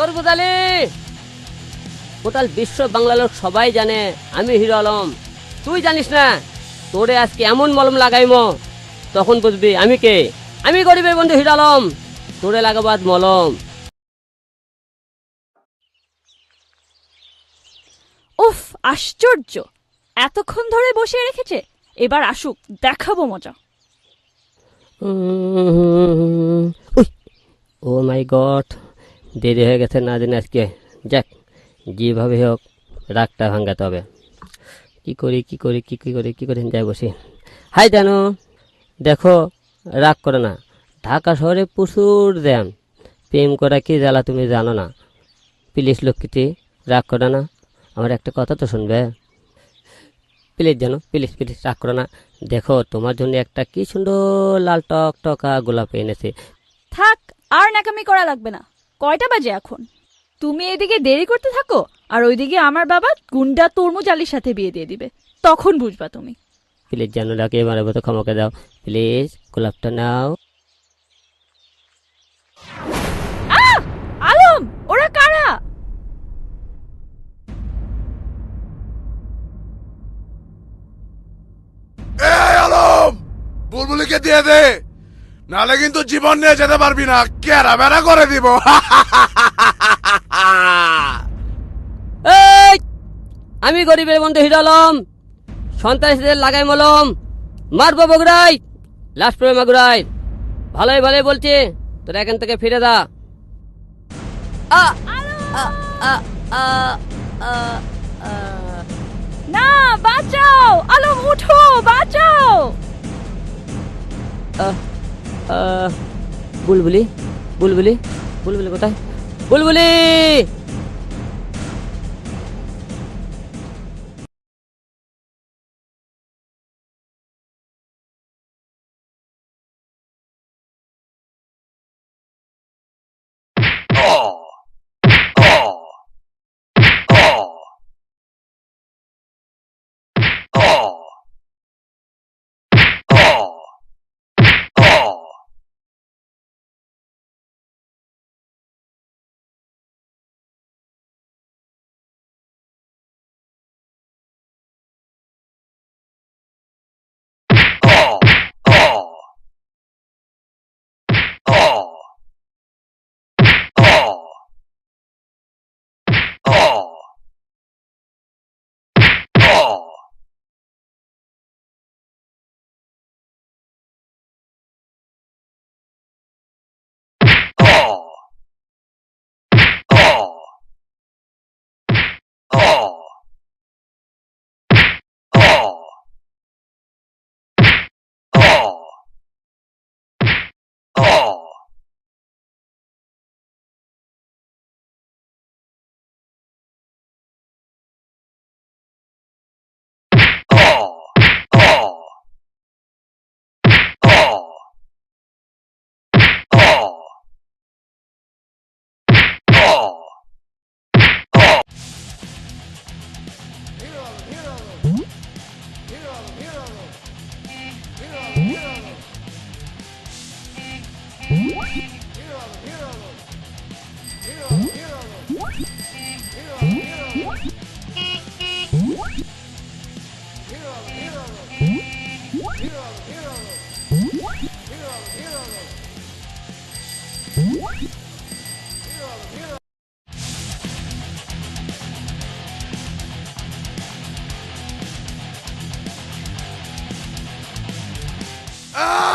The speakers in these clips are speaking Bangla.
তরমুজ আলী, টোটাল বিশ্ব বাংলা লোক সবাই জানে আমি হিরো আলম। তুই জানিস না? তোরে আজকে এমন মলম লাগাইমো, তখন বুঝবি আমি কে। আমি গরিবের বন্ধু হিরো আলম, তোরে লাগাবো আজ মলম। উফ, আশ্চর্য! এতক্ষণ ধরে বসিয়ে রেখেছে, এবার আসুক, দেখাবো মজা। ও মাই গড, দেরি হয়ে গেছে না দিন আজকে। যাক, যেভাবে হোক রাগটা ভাঙাতে হবে। কি করি যাই বসি। হাই জানো, দেখো, রাগ করো না। ঢাকা শহরে প্রচুর জ্যাম। প্রেম করা কি জ্বালা তুমি জানো না। প্লিজ লক্ষ্মীটি, রাগ করো না। আমার একটা কথা তো শুনবে প্লিজ, জানো, প্লিজ প্লিজ রাগ করো না। দেখো, তোমার জন্য একটা কি সুন্দর লাল টক টকা গোলাপ এনেছে। থাক, আর ন্যাকামি করা লাগবে না। কয়টা বাজে এখন? তুমি এদিকে দেরি করতে থাকো, আর ওইদিকে আমার বাবা গুন্ডা তরমুজ আলীর সাথে বিয়ে দিয়ে দিবে, তখন বুঝবা তুমি। প্লিজ জানো, ডাকে এবারে মতো ক্ষমাকে দাও। প্লিজ গোলাপটা নাও। আহ! আলম, ওরা কারা? এই আলম, বুলবুলিকে দিয়ে দে, নালে কিন্তু জীবন নিয়ে যেতে পারবি না, কেরা বেড়া করে দিব। এই, আমি গরিবের বন্ধু হিরো আলম, সন্ত্রাসীদের লাগাই মলম, মারবো বগুড়াই, লাশ পড়ে মাগুরাই। ভালোই ভালোই বলছি, তোরা এখান থেকে ফিরে যা। আ, আ, আ, আ, আ, আ। না, বাঁচাও! আলম উঠো, বাঁচাও! বুলবুলি, বুলবুলি, বুলবুলি কোথায়? বুলবুলি!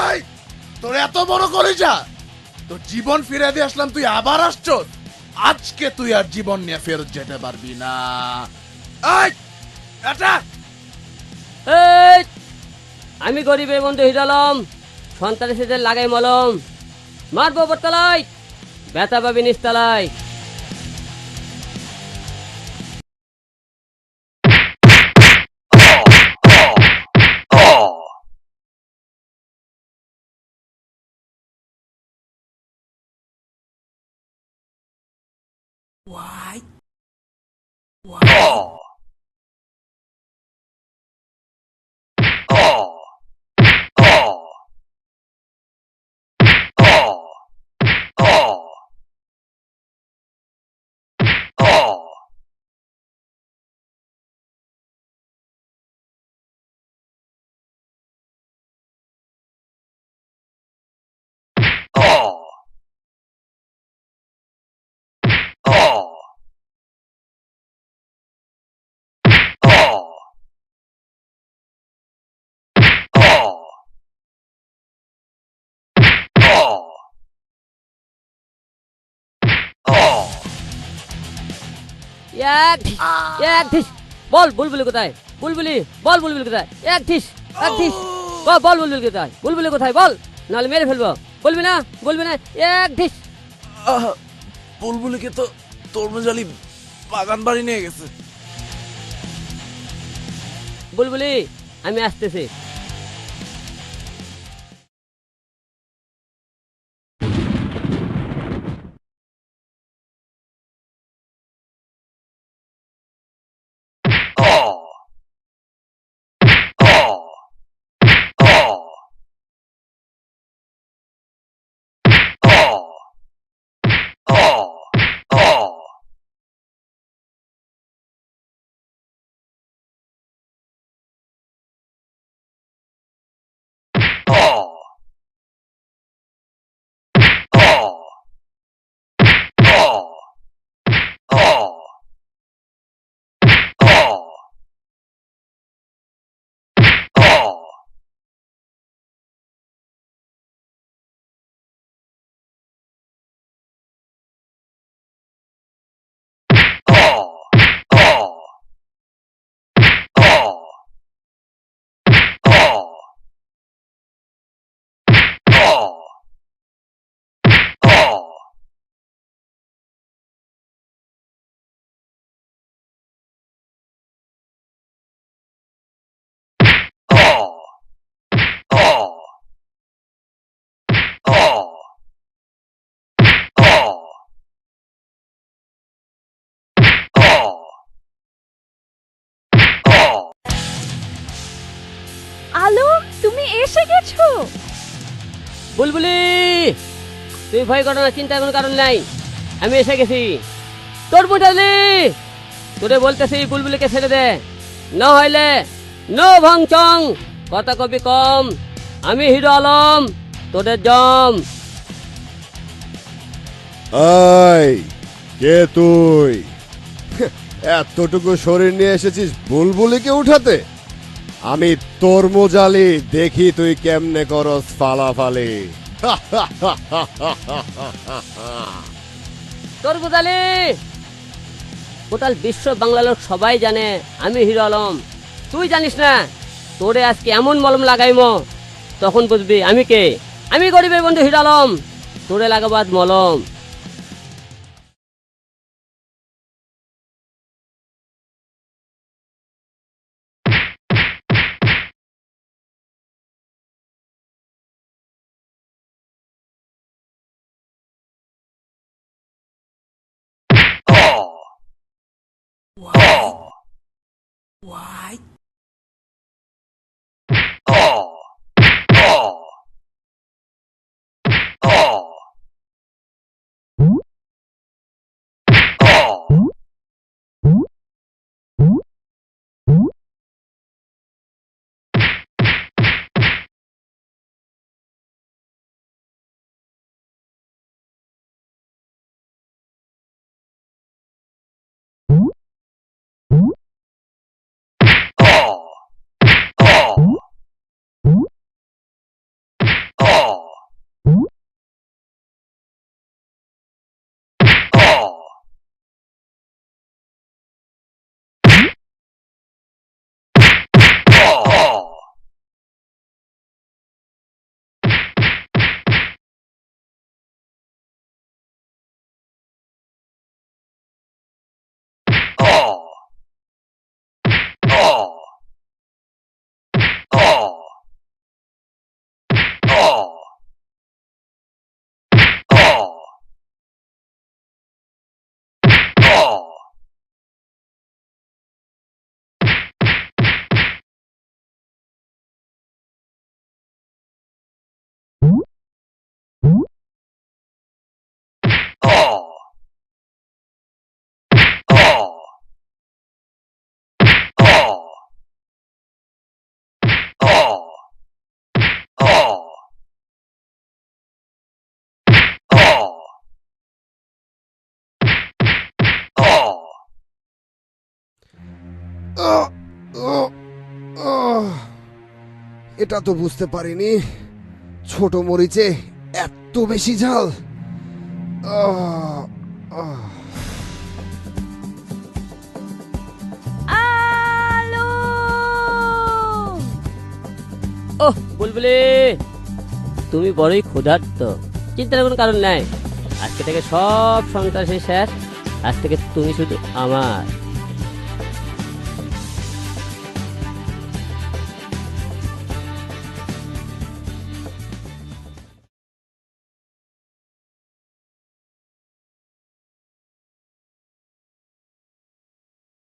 এই, তোর এত বড় কলিজা, তোর জীবন ফিরে দিয়ে আসলাম, তুই আবার আসছ। আজকে তুই আর জীবন নিয়ে ফেরত যেতে পারবি না। এই, এটা এই, আমি গরিবের বন্ধু হিরো আলম, সন্ত্রাসীদের লাগাই মলম, মারবো বটতলায়, ব্যথা পাবি নিচতলায়। এক ঢিস, এক ঢিস। বল বুলবুলি কোথায়? বুলবুলি বল, বুলবুলি কোথায়? এক ঢিস, এক ঢিস। বল বল বুলবুলি কোথায়? বুলবুলি কোথায় বল, নাহলে মেরে ফেলবো। বলবি না, বলবি না? এক ঢিস। বুলবুলিকে তো তরমুজ আলী বাগান বাড়ি নিয়ে গেছে। বুলবুলি আমি আসতেছি। আলো, তুমি এসে গেছো? বুলবুলি তুই ভয় করো না, চিন্তার কোনো কারণ নাই, আমি এসে গেছি। তরমুজ আলী তোরে বলতেছি বুলবুলিকে ছেড়ে দে, না হইলে নো ভাঙচং। কথা কবি কম, আমি হিরো আলম তোদের জম। আই কে তুই? এতটুকু শরীর নিয়ে এসেছিস বুলবুলিকে উঠাতে? আমি তরমুজ আলী, দেখি তুই কেমনে করস ফালাফালি। তরমুজ আলী টোটাল বিশ্ব বাংলা লোক সবাই জানে আমি হিরো আলম, তুই জানিস না? তোরে আজকে এমন মলম লাগাইমো তখন বুঝবি আমি কে। আমি গরিবের বন্ধু হিরো আলম, তোরে লাগাবো আজ মলম। এটা তো বুঝতে পারিনি, ছোট মরিচে এত বেশি ঝাল। ওহ বুলবুলি, তুমি বড়ই ক্ষুধার্ত। চিন্তার কোনো কারণ নাই, আজকে থেকে সব সন্ত্রাসী শেষ। আজ থেকে তুমি শুধু আমার।